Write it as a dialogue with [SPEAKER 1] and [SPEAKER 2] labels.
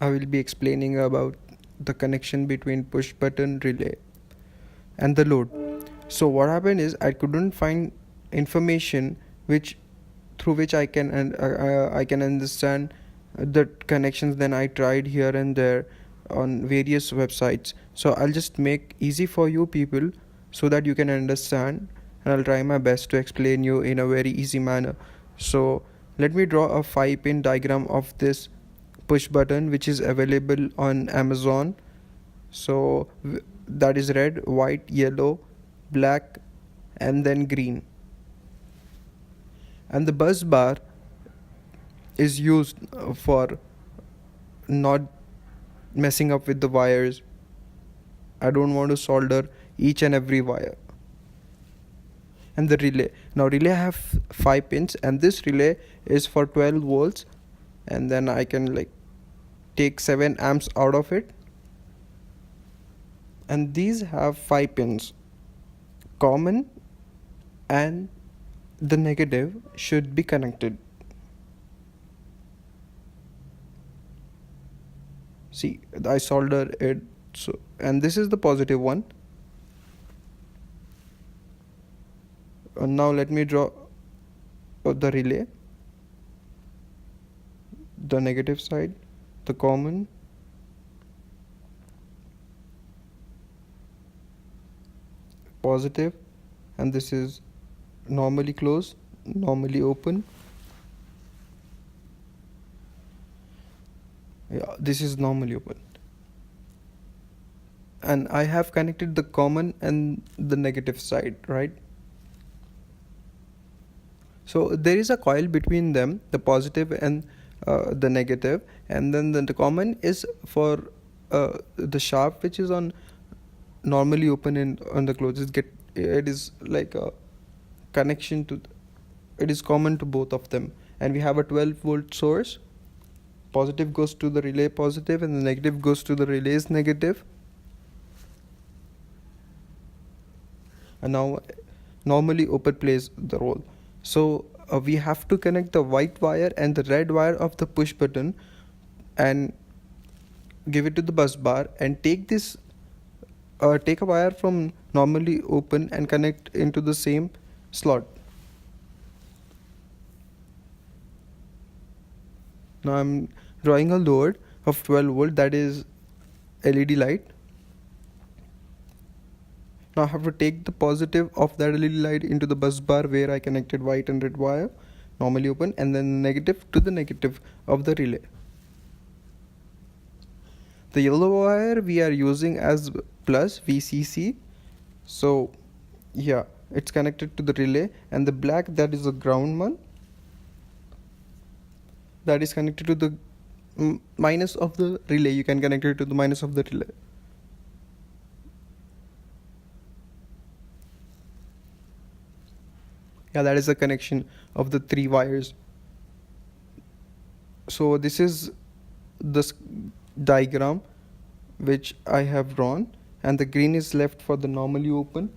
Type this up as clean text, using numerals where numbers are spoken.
[SPEAKER 1] I will be explaining about the connection between push button relay and the load. So what happened is I couldn't find information which through which I can understand the connections. Then I tried here and there on various websites. So I'll just make easy for you people so that you can understand, and I'll try my best to explain you in a very easy manner. So let me draw a 5-pin diagram of this push button which is available on Amazon. So that is red, white, yellow, black, and then green. And the bus bar is used for not messing up with the wires. I don't want to solder each and every wire. And the relay, now relay have 5 pins, and this relay is for 12 volts, and then I can like take 7 amps out of it. And these have 5 pins. Common and the negative should be connected. See, I solder it, so, and this is the positive one. Now let me draw the relay, the negative side, the common, positive, and this is normally closed, normally open. Yeah, this is normally open. And I have connected the common and the negative side, right? So there is a coil between them, the positive and the negative, and then the common is for the shaft which is on normally open and on the closed. It is like a connection to, it is common to both of them. And we have a 12-volt source. Positive goes to the relay positive and the negative goes to the relays negative. And now normally open plays the role. So we have to connect the white wire and the red wire of the push button and give it to the bus bar, and take this take a wire from normally open and connect into the same slot. Now I'm drawing a load of 12 volt, that is LED light. Now I have to take the positive of that LED light into the bus bar where I connected white and red wire normally open, and then negative to the negative of the relay. The yellow wire we are using as plus VCC. So yeah, it's connected to the relay, and the black, that is the ground one, that is connected to the minus of the relay. You can connect it to the minus of the relay. Yeah, that is the connection of the 3 wires. So this is the diagram which I have drawn, and the green is left for the normally open